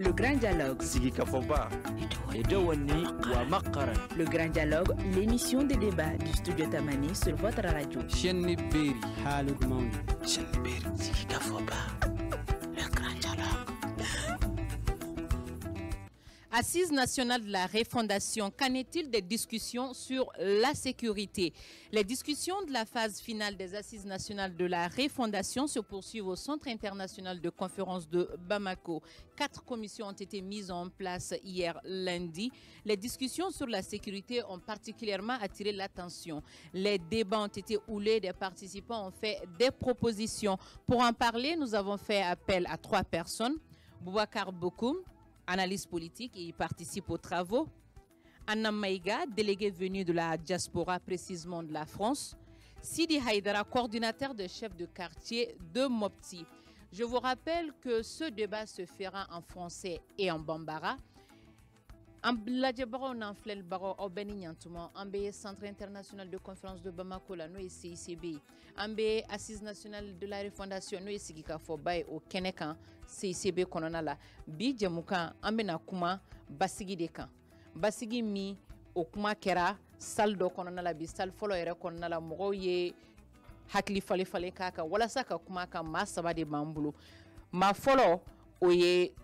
Le Grand Dialogue. Sigika Foba. Edouani Wamakaran. Le Grand Dialogue, l'émission de débat du studio Tamani sur votre radio. Chenni Beri. Halud Mauni. Chenni Beri. Sigika Foba. Le Grand Dialogue. Assise nationale de la refondation, qu'en est-il des discussions sur la sécurité? Les discussions de la phase finale des Assises nationales de la refondation se poursuivent au Centre international de conférence de Bamako. 4 commissions ont été mises en place hier lundi. Les discussions sur la sécurité ont particulièrement attiré l'attention. Les débats ont été houlés, des participants ont fait des propositions. Pour en parler, nous avons fait appel à 3 personnes. Boubacar Bokoum, analyste politique, et il participe aux travaux. Anna Maïga, délégué venu de la diaspora, précisément de la France. Sidi Haïdara, coordinateur de chef de quartier de Mopti. Je vous rappelle que ce débat se fera en français et en bambara. En Bladjebaro, on a flel baro au Benignantuma, en B Centre international de conférence de Bamako, la nous CICB, en B Assise nationale de la refondation, nous Sigika Fobaï au Kenekan, CICB Kononala, Bi Djamoukan, en Benakuma, Basigi Dekan. Basigi mi, au Kuma Kera, Saldo Kononala, Bi Sal Folo Ere Kononala, Moroye, Hakli Fale Kaka, Walasaka Kumaka, Masaba de Bambulu. Ma Folo, Oye.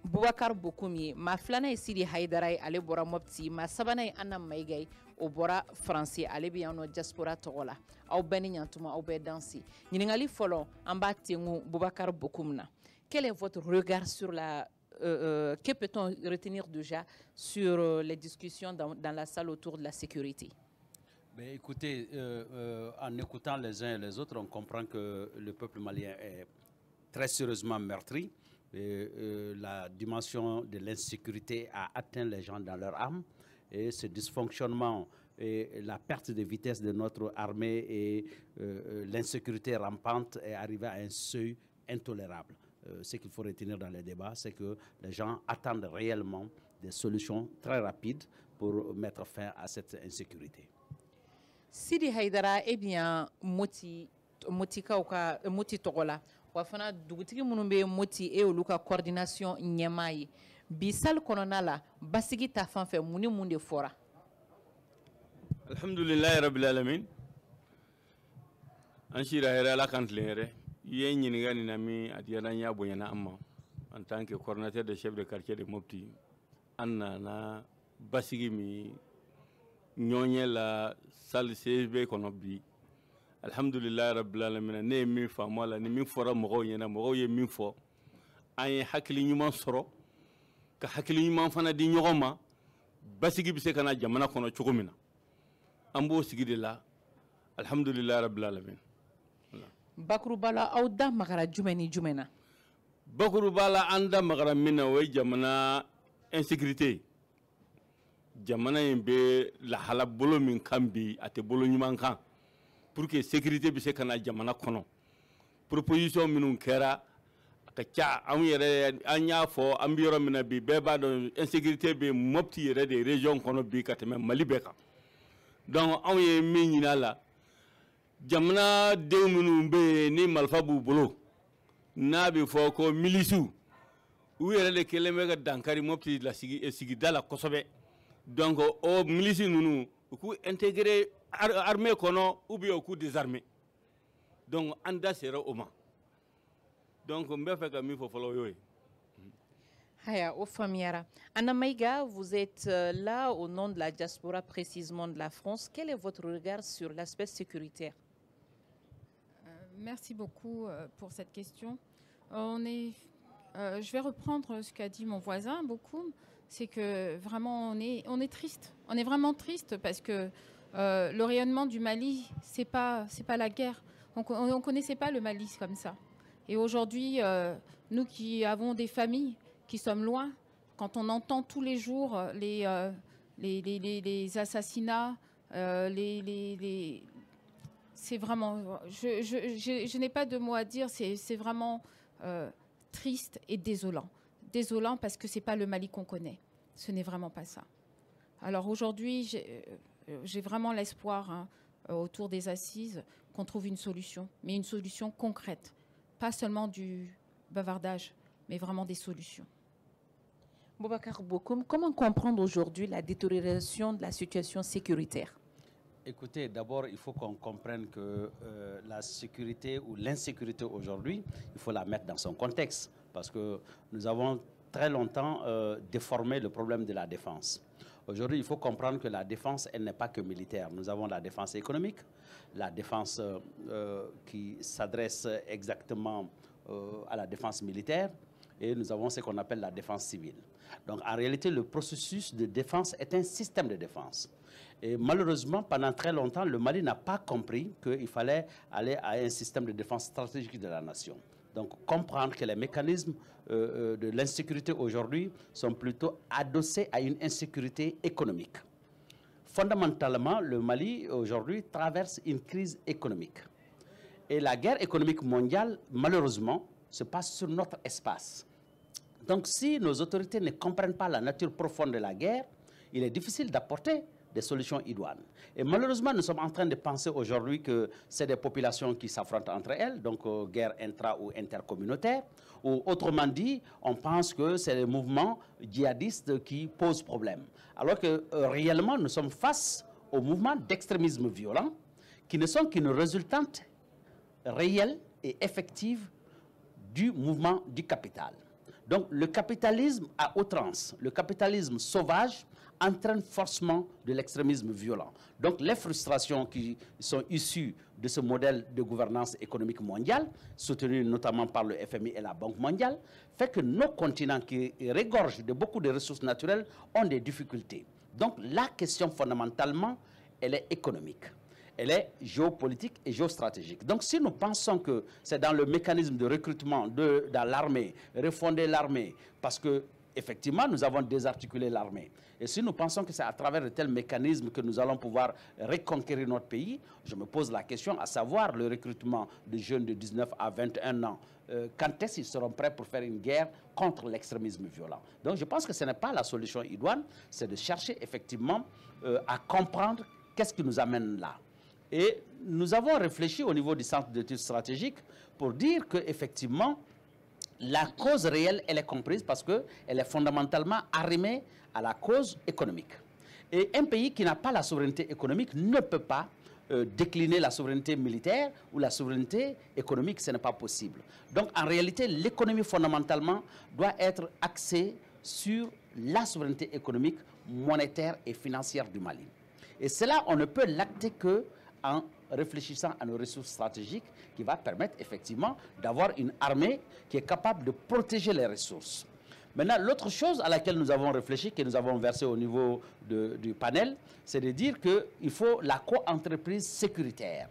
Boubacar Bokoumi, ma flana Sidi Haïdara ale bora Mopti, ma sabana Anna Maïgay au bora français ale bi no diaspora togola au benignantuma au dansi. Ningali folo amba tengu Boubacar Bokoumna. Quel est votre regard sur la que peut-on retenir déjà sur les discussions dans la salle autour de la sécurité? Ben, écoutez, en écoutant les uns et les autres, on comprend que le peuple malien est très sérieusement meurtri. La dimension de l'insécurité a atteint les gens dans leur âme, et ce dysfonctionnement et la perte de vitesse de notre armée et l'insécurité rampante est arrivé à un seuil intolérable. Ce qu'il faut retenir dans les débats, c'est que les gens attendent réellement des solutions très rapides pour mettre fin à cette insécurité. Sidi Haïdara, eh bien, Moti Togola. Wafana dugutigi minnu bɛ Moti e olu ka coordination ɲɛmaa ye bi salle kɔnɔna la basigi ta fan fɛ mun ni mun de fɔra? Alhamdulillahi rabbil alamin. An sira hɛrɛ Ala kan tilen yɛrɛ. I ye ɲininka nin na min a diyara n y'a bonyana an ma en tant que coordinateur de chef de quartier de Mopti. An nana basigi min ɲɔɲɛ la salle CSB kɔnɔ bi. Alhamdulillah rabbil alamin, ne min faamu la ni min fɔra mɔgɔw ɲɛna, mɔgɔw ye min fɔ, an ye hakili ɲuman sɔrɔ ka hakili ɲuman fana di ɲɔgɔn ma, basigi bɛ se ka na jamana kɔnɔ cogo min na an b'o sigi de la. Alhamdulillah rabbil alamin. Bakuruba la aw da magara jumɛn ni jumɛn na? Bakuruba la an da magara min na o ye jamana insécurité. Jamana in bɛ lahala bolo min kan bi a tɛ bolo ɲuman kan. Pour que sécurité bi se kana jamana kono proposition minnu kɛra ka ca an yɛrɛ an y'a fɔ an bi yɔrɔ min na bi bɛɛ b'a dɔn insécurité bɛ Mopti yɛrɛ de région kɔnɔ bi ka tɛmɛ Mali bɛɛ kan. Donc anw ye min ɲini a la jamana denw minnu bɛ yen ni marifa b'u bolo n'a bɛ fɔ ko milisiw u yɛrɛ de kɛlen bɛ ka dankari Mopti la sigida la kosɛbɛ. Donc o milisi ninnu u k'u intégrer armée kono ou bien au coup désarmé. Donc anda sera au man. Donc on va faire comme il faut follow. Haya, au Famiara. Anna Maïga, vous êtes là au nom de la diaspora, précisément de la France. Quel est votre regard sur l'aspect sécuritaire? Merci beaucoup pour cette question. Je vais reprendre ce qu'a dit mon voisin, beaucoup. C'est que vraiment on est triste. On est vraiment triste parce que le rayonnement du Mali, c'est pas la guerre. On connaissait pas le Mali comme ça. Et aujourd'hui, nous qui avons des familles, qui sommes loin, quand on entend tous les jours les assassinats, c'est vraiment, je n'ai pas de mots à dire. C'est vraiment triste et désolant. Désolant parce que c'est pas le Mali qu'on connaît. Ce n'est vraiment pas ça. Alors aujourd'hui, j'ai vraiment l'espoir autour des assises qu'on trouve une solution, mais une solution concrète. Pas seulement du bavardage, mais vraiment des solutions. Boubacar Bokoum, comment comprendre aujourd'hui la détérioration de la situation sécuritaire? Écoutez, d'abord, il faut qu'on comprenne que la sécurité ou l'insécurité aujourd'hui, il faut la mettre dans son contexte. Parce que nous avons très longtemps déformé le problème de la défense. Aujourd'hui, il faut comprendre que la défense, elle n'est pas que militaire. Nous avons la défense économique, la défense qui s'adresse exactement à la défense militaire, et nous avons ce qu'on appelle la défense civile. Donc, en réalité, le processus de défense est un système de défense. Et malheureusement, pendant très longtemps, le Mali n'a pas compris qu'il fallait aller à un système de défense stratégique de la nation. Donc, comprendre que les mécanismes de l'insécurité aujourd'hui sont plutôt adossés à une insécurité économique. Fondamentalement, le Mali aujourd'hui traverse une crise économique. Et la guerre économique mondiale, malheureusement, se passe sur notre espace. Donc, si nos autorités ne comprennent pas la nature profonde de la guerre, il est difficile d'apporter des solutions idoines. Et malheureusement, nous sommes en train de penser aujourd'hui que c'est des populations qui s'affrontent entre elles, donc guerre intra- ou intercommunautaire, ou autrement dit, on pense que c'est les mouvements djihadistes qui posent problème. Alors que réellement, nous sommes face aux mouvements d'extrémisme violent qui ne sont qu'une résultante réelle et effective du mouvement du capital. Donc le capitalisme à outrance, le capitalisme sauvage entraîne forcément de l'extrémisme violent. Donc les frustrations qui sont issues de ce modèle de gouvernance économique mondiale, soutenu notamment par le FMI et la Banque mondiale, fait que nos continents qui regorgent de beaucoup de ressources naturelles ont des difficultés. Donc la question fondamentalement, elle est économique. Elle est géopolitique et géostratégique. Donc si nous pensons que c'est dans le mécanisme de recrutement dans l'armée, refonder l'armée, parce que effectivement nous avons désarticulé l'armée, et si nous pensons que c'est à travers de tels mécanismes que nous allons pouvoir reconquérir notre pays, je me pose la question à savoir le recrutement de jeunes de 19 à 21 ans. Quand est-ce qu'ils seront prêts pour faire une guerre contre l'extrémisme violent? Donc je pense que ce n'est pas la solution idoine, c'est de chercher effectivement à comprendre qu'est-ce qui nous amène là. Et nous avons réfléchi au niveau du centre d'études stratégiques pour dire qu'effectivement, la cause réelle, elle est comprise parce qu'elle est fondamentalement arrimée à la cause économique. Et un pays qui n'a pas la souveraineté économique ne peut pas décliner la souveraineté militaire ou la souveraineté économique, ce n'est pas possible. Donc en réalité, l'économie fondamentalement doit être axée sur la souveraineté économique, monétaire et financière du Mali. Et cela, on ne peut l'acter que en réfléchissant à nos ressources stratégiques qui va permettre effectivement d'avoir une armée qui est capable de protéger les ressources. Maintenant, l'autre chose à laquelle nous avons réfléchi, que nous avons versé au niveau du panel, c'est de dire qu'il faut la co-entreprise sécuritaire.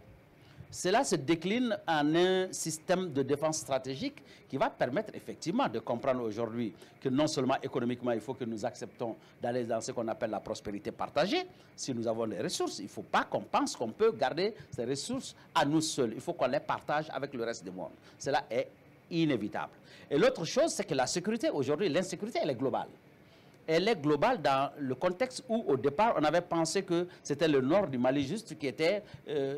Cela se décline en un système de défense stratégique qui va permettre effectivement de comprendre aujourd'hui que non seulement économiquement, il faut que nous acceptons d'aller dans ce qu'on appelle la prospérité partagée. Si nous avons des ressources, il ne faut pas qu'on pense qu'on peut garder ces ressources à nous seuls. Il faut qu'on les partage avec le reste du monde. Cela est inévitable. Et l'autre chose, c'est que la sécurité aujourd'hui, l'insécurité, elle est globale. Elle est globale dans le contexte où, au départ, on avait pensé que c'était le nord du Mali juste qui était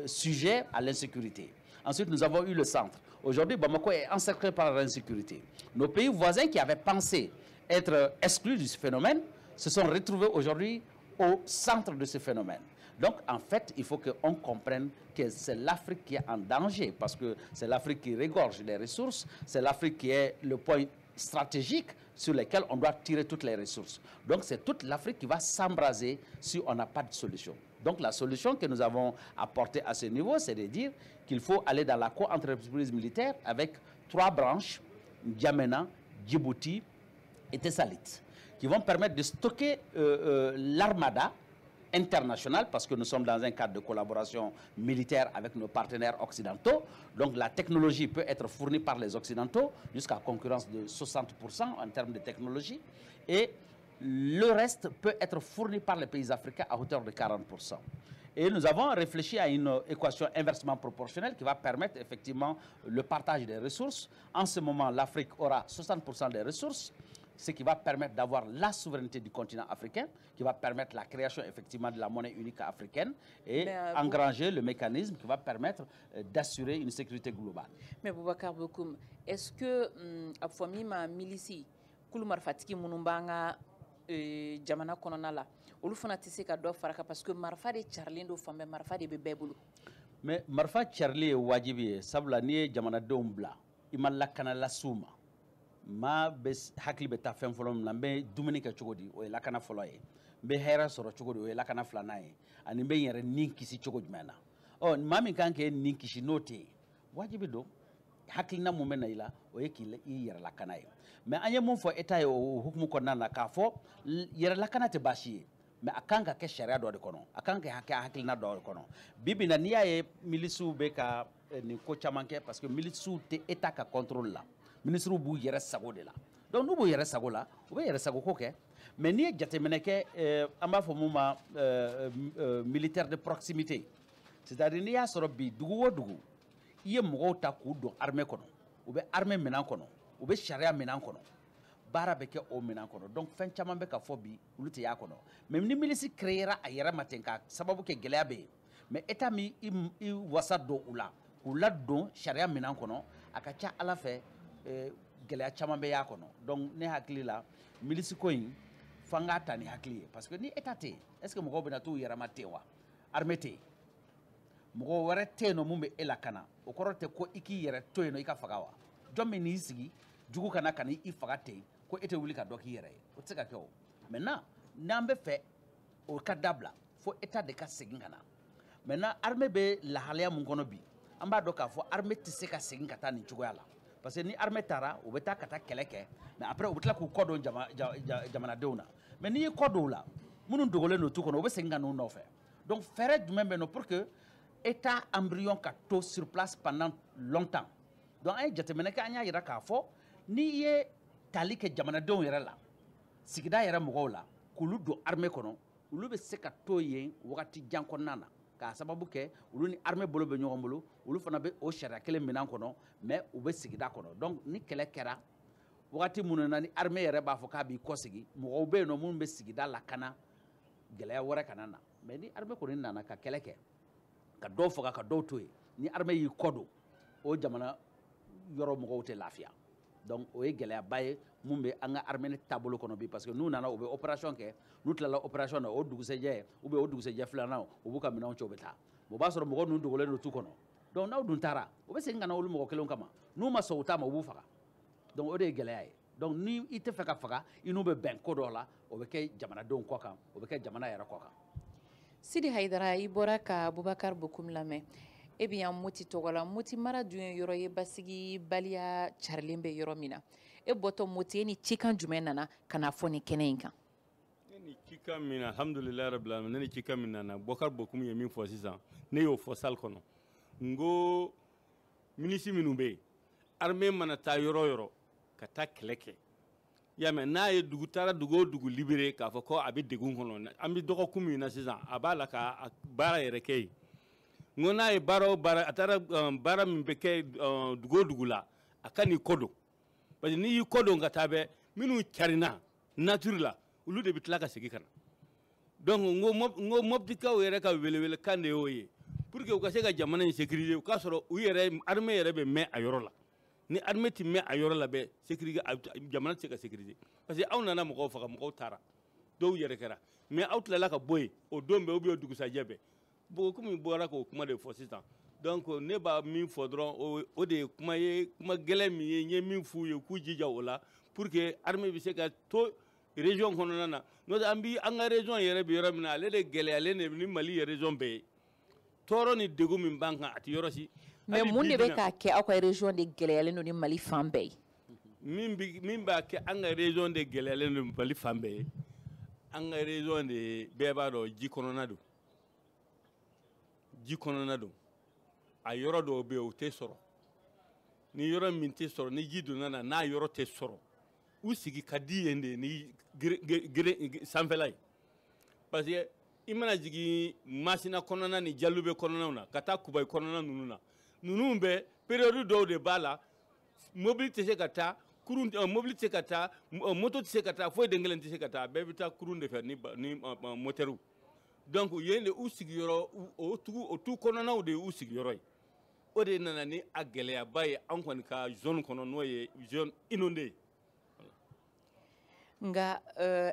sujet à l'insécurité. Ensuite, nous avons eu le centre. Aujourd'hui, Bamako est encerclé par l'insécurité. Nos pays voisins qui avaient pensé être exclus de ce phénomène se sont retrouvés aujourd'hui au centre de ce phénomène. Donc, en fait, il faut qu'on comprenne que c'est l'Afrique qui est en danger parce que c'est l'Afrique qui regorge les ressources, c'est l'Afrique qui est le point stratégique sur lesquels on doit tirer toutes les ressources. Donc c'est toute l'Afrique qui va s'embraser si on n'a pas de solution. Donc la solution que nous avons apportée à ce niveau, c'est de dire qu'il faut aller dans la co-entreprise militaire avec 3 branches, N'Djamena, Djibouti et Tessalit, qui vont permettre de stocker l'armada internationale, parce que nous sommes dans un cadre de collaboration militaire avec nos partenaires occidentaux. Donc la technologie peut être fournie par les Occidentaux jusqu'à concurrence de 60% en termes de technologie. Et le reste peut être fourni par les pays africains à hauteur de 40%. Et nous avons réfléchi à une équation inversement proportionnelle qui va permettre effectivement le partage des ressources. En ce moment, l'Afrique aura 60% des ressources, ce qui va permettre d'avoir la souveraineté du continent africain, qui va permettre la création effectivement de la monnaie unique africaine et engranger le mécanisme qui va permettre d'assurer une sécurité globale. Mais Boubacar Bokoum, est-ce que Afwamima Milici kulu marifatigi minnu b'an ka jamana kɔnɔna la olu fana tɛ se ka dɔ fara kan parce que marifa de carilen don fan bɛɛ marifa de bɛ bɛɛ bolo. mais marifa carili ye wajibi ye sabula n'i ye jamanadenw bila i ma lakana lasiw ma maa bɛ hakili bɛ taa fɛn fɔlɔ min na n bɛ dumuni kɛ cogo di o ye lakana fɔlɔ ye n bɛ hɛrɛ sɔrɔ cogo di o ye lakana filanan ye ani n bɛ n yɛrɛ nin kisi cogo jumɛn na ɔ maa min kan k'e nin kisi n'o tɛ yen wajibi don hakilina mun bɛ na i la o ye k'i yɛrɛ lakana ye mais an ye mun fɔ État ye o hukumu kɔnɔna na k'a fɔ yɛrɛ lakana tɛ baasi ye mais a kan ka kɛ sariya dɔ de kɔnɔ a kan ka kɛ hakilina dɔ de kɔnɔ bi bi in na n'i y'a ye milisiw bɛ ka nin ko caman kɛ parce que milisiw tɛ État ka contrôle la ministres b'u yɛrɛ sago de la donc n'u b'u yɛrɛ sago la u bɛ yɛrɛ sago ko kɛ mais n'i ye jateminɛ kɛ an b'a fɔ mun ma militaire de proximité c'est-à-dire n'i y'a sɔrɔ bi dugu o dugu i ye mɔgɔw ta k'u don armée kɔnɔ u bɛ armée minɛn kɔnɔ u bɛ sariya minɛn kɔnɔ baara bɛ kɛ o minɛn kɔnɔ donc fɛn caman bɛ ka fɔ bi olu tɛ y'a kɔnɔ mais ni milice créera a yɛrɛ ma ten ka sababu kɛ gɛlɛya bɛ yen mais État min i wasa don u la k'u ladon sariya minɛn kɔnɔ a ka ca Ala fɛ gɛlɛya caman bɛ y'a kɔnɔ donc ne hakili la milice ko in f'an k'a ta ni hakili ye parce que ni État tɛ yen est ce que mɔgɔw bɛna t'u yɛrɛma ten wa armée tɛ yen mɔgɔ wɛrɛ tɛ yen nɔ mun bɛ e lakana o kɔrɔ tɛ ko i k'i yɛrɛ to yen nɔ i ka faga wa jɔn min n'i sigi jugu kana ka n'i faga ten ko e tɛ wuli ka dɔ k'i yɛrɛ ye o tɛ se ka kɛ o maintenant n'an bɛ fɛ o ka dabila fo État de ka segin ka na maintenant armée bɛ lahalaya mun kɔnɔ bi an b'a dɔn k'a fɔ armée tɛ se ka segin ka taa nin cogoya la parce que ni armée taara u bɛ taa ka taa kɛlɛ kɛ mais après u bɛ tila k'u kɔ don jamanadenw na mais n'i y'i kɔ don u la minnu dogolen don tu kɔnɔ u bɛ segin ka n'u nɔfɛ donc fɛɛrɛ jumɛn bɛ yen nɔ pour que État embryon ka to sur place pendant longtemps donc an ye jateminɛ kɛ an y'a jira k'a fɔ n'i ye tali kɛ jamanadenw yɛrɛ la sigida yɛrɛ mɔgɔw la k'olu don armée kɔnɔ olu bɛ se ka to yen wagati jan kɔnɔna na k'a sababu kɛ olu ni armée bolo bɛ ɲɔgɔn bolo olu fana bɛ o sariya kelen minɛn kɔnɔ mais u bɛ sigida kɔnɔ donc ni kɛlɛ kɛra wagati minnu na ni armée yɛrɛ b'a fɔ k'a b'i kɔsegi mɔgɔw bɛ yen nɔ minnu bɛ sigida lakana gɛlɛya wɛrɛ kana na mais ni armée kɔni nana ka kɛlɛ kɛ ka dɔw faga ka dɔw to yen ni armée y'i kɔ don o jamana yɔrɔ mɔgɔw tɛ lafiya donc o ye gɛlɛyaba ye mun bɛ an ka armée taabolo kɔnɔ bi parce que n'u nana u bɛ opération kɛ n'u tilala opération na o dugusɛjɛ ou bien o dugusɛjɛ filanan u b'u ka minɛnw cɛ u bɛ taa o b'a sɔrɔ mɔgɔ ninnu dogolen don tu kɔnɔ donc n'aw dun taara u bɛ segin ka na olu mɔgɔ kelenw kama n'u ma sɔn u ta ma u b'u faga donc o de ye gɛlɛya ye donc ni i tɛ fɛ ka faga i n'u bɛ bɛn ko dɔ la o bɛ kɛ jamanadenw kɔ kan o bɛ kɛ jamana yɛrɛ kɔ kan. Sidi Haidara i bɔra ka Bubakar Bokoum lamɛn e bɛ yan Moti tɔgɔ la Moti mara dun ye yɔrɔ ye basigi baliya carilen bɛ yɔrɔ min na e bɔtɔ Moti e ni cikan jumɛn nana ka na fɔ nin kɛnɛ in kan. Ne ni cikan min na alhamdulilayi rabil alamin ne ni cikan min nana Bubakar Bokoum ye min fɔ sisan ne y'o fɔ salle kɔnɔ n ko ministre minnu bɛ yen armée mana taa yɔrɔ yɔrɔ ka taa kɛlɛ kɛ y'a mɛn n'a ye dugu taara dugu o dugu libéré k'a fɔ ko a bɛ degun kɔnɔ an bɛ dɔgɔkun min na sisan a b'a la ka baara yɛrɛ kɛ yen n ko n'a ye baara o baara a taara baara min bɛ kɛ dugu o dugu la a ka n'i kɔ don parce que n'i y'i kɔ don ka taa bɛ minnu carinna nature la olu de bɛ tila ka segin ka na donc n ko mɔbitikaw yɛrɛ ka welewele kan de y'o ye pour que u ka se ka jamana in sécuriser u k'a sɔrɔ u yɛrɛ armée yɛrɛ bɛ mɛn a yɔrɔ la ni armée tɛ mɛn a yɔrɔ la bɛ sécurité jamana tɛ se ka sécuriser parce que aw nana mɔgɔw faga mɔgɔw taara dɔw yɛrɛ kɛra mais aw tilala ka bɔ yen o don bɛɛ ou bien o dugusajɛ bɛɛ bon komi bɔra k'o kuma de fɔ sisan donc ne b'a min fɔ dɔrɔn o de ye kuma gɛlɛn min ye n ye min f'u ye k'u jija o la pour que armée bɛ se ka to région kɔnɔna na n'o tɛ an ka région yɛrɛ bɛ yɔrɔ min na ale de gɛlɛyalen de ni Mali ye région bɛɛ ye tɔɔrɔ ni degun min b'an kan a tɛ yɔrɔ si. mais mun de bɛ k'a kɛ aw ka région de gɛlɛyalen don ni Mali fan bɛɛ ye. min b'a kɛ an ka région de gɛlɛyalen don Mali fan bɛɛ ye an ka région de bɛɛ b'a dɔn ji kɔnɔna don a yɔrɔ dɔw bɛ yen o tɛ sɔrɔ ni yɔrɔ min tɛ sɔrɔ ni ji donna na n'a yɔrɔ tɛ sɔrɔ u sigi ka di yen de ni sanfɛla ye parce que i mana jigin Masina kɔnɔna ni Jalube kɔnɔnaw na ka taa Kubayi kɔnɔna ninnu na ninnu bɛ période dɔw de b'a la mobili tɛ se ka taa mobili tɛ se ka taa moto tɛ se ka taa foyi den kelen tɛ se ka taa bɛɛ bɛ taa kurun de fɛ ni motɛriw donc yen de u sigiyɔrɔ o tu kɔnɔnaw de y'u sigiyɔrɔ ye o de nana ni a gɛlɛyaba ye an kɔni ka zone kɔnɔ n'o ye zone inondée ye. nga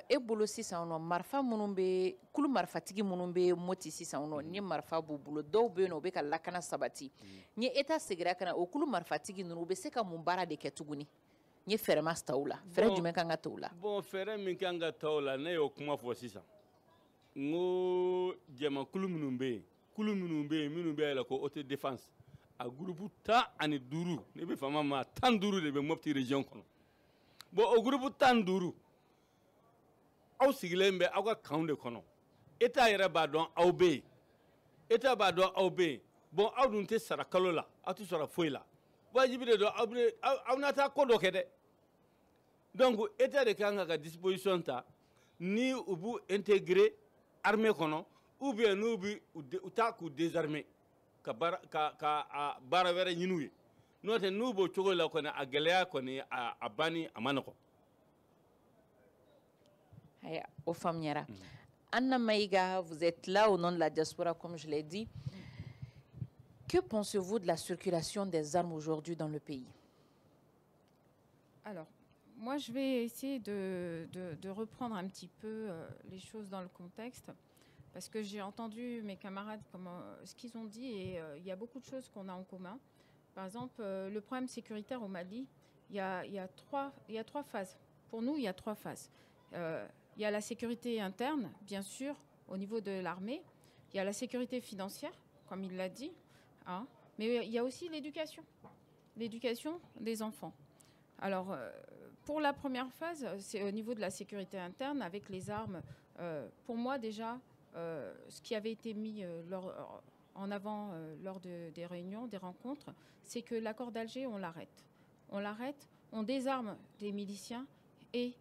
e bolo sisan nɔ marifa minnu bɛ kulu marifatigi minnu bɛ moti sisan nɔ ni marifa b'u bolo dɔw bɛ yen nɔ u bɛ ka lakana sabati ni eta segira ka na o kulu marifatigi ninnu u bɛ se ka mun baara de kɛ tuguni n ye fɛɛrɛ ma ta u la fɛɛrɛ jumɛn kan ka ta u la. bon fɛɛrɛ min kan ka ta u la ne y'o kuma fɔ sisan n ko jamakulu minnu bɛ yen kulu minnu bɛ yen minnu bɛ yɛlɛ ko haute défense a groupe 15 ne bɛ fama ma 15 de bɛ Mopti région kɔnɔ bon o groupe 15 aw sigilen bɛ aw ka kanw de kɔnɔ État yɛrɛ b'a dɔn aw bɛ yen État b'a dɔn aw bɛ yen bon aw dun tɛ sara kalo la aw tɛ sara foyi la wajibi de don aw na taa ko dɔ kɛ dɛ donc État de kan ka disposition ta ni u b'u intégrer armée kɔnɔ ou bien n'u bɛ u taa k'u désarmer ka baara wɛrɛ ɲini u ye n'o tɛ n'u b'o cogo la kɔni a gɛlɛya kɔni a banni a ma nɔgɔn. Au Famiera. Anna Maïga, vous êtes là au nom de la diaspora, comme je l'ai dit. Que pensez-vous de la circulation des armes aujourd'hui dans le pays? Alors, moi, je vais essayer de reprendre un petit peu les choses dans le contexte, parce que j'ai entendu mes camarades ce qu'ils ont dit, et il y a beaucoup de choses qu'on a en commun. Par exemple, le problème sécuritaire au Mali, il y a trois phases. Pour nous, il y a 3 phases. Il y a la sécurité interne, bien sûr, au niveau de l'armée. Il y a la sécurité financière, comme il l'a dit. Hein, mais il y a aussi l'éducation des enfants. Alors, pour la première phase, c'est au niveau de la sécurité interne, avec les armes. Pour moi, déjà, ce qui avait été mis en avant lors des réunions, des rencontres, c'est que l'accord d'Alger, on l'arrête. On l'arrête, on désarme les miliciens et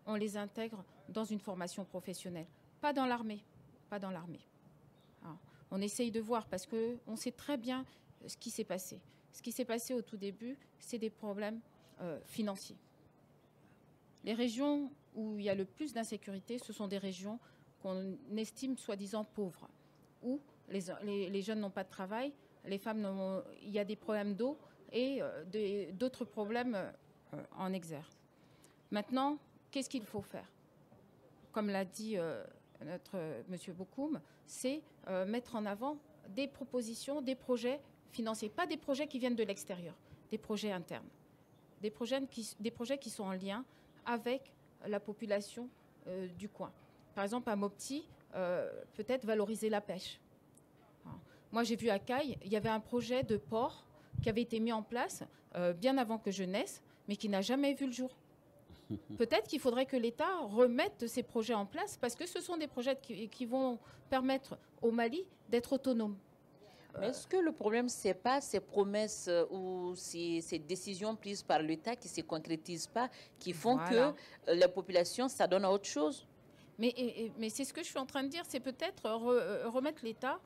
on les intègre dans une formation professionnelle. Pas dans l'armée, pas dans l'armée. Alors, on essaye de voir parce qu'on sait très bien ce qui s'est passé. Ce qui s'est passé au tout début, c'est des problèmes financiers. Les régions où il y a le plus d'insécurité, ce sont des régions qu'on estime soi-disant pauvres, où les jeunes n'ont pas de travail, les femmes il y a des problèmes d'eau et d'autres problèmes en exergue. Maintenant, qu'est-ce qu'il faut faire? Comme l'a dit notre monsieur Bokoum, c'est mettre en avant des propositions, des projets financiers, pas des projets qui viennent de l'extérieur, des projets internes, des projets qui sont en lien avec la population du coin. Par exemple, à Mopti, peut-être valoriser la pêche. Moi, j'ai vu à Caille, il y avait un projet de port qui avait été mis en place bien avant que je naisse, mais qui n'a jamais vu le jour. Peut-être qu'il faudrait que l'État remette ces projets en place parce que ce sont des projets qui vont permettre au Mali d'être autonome. Mais est-ce que le problème, ce n'est pas ces promesses ou ces décisions prises par l'État qui ne se concrétisent pas, qui font que la population s'adonne à autre chose? Mais c'est ce que je suis en train de dire, c'est peut-être remettre l'État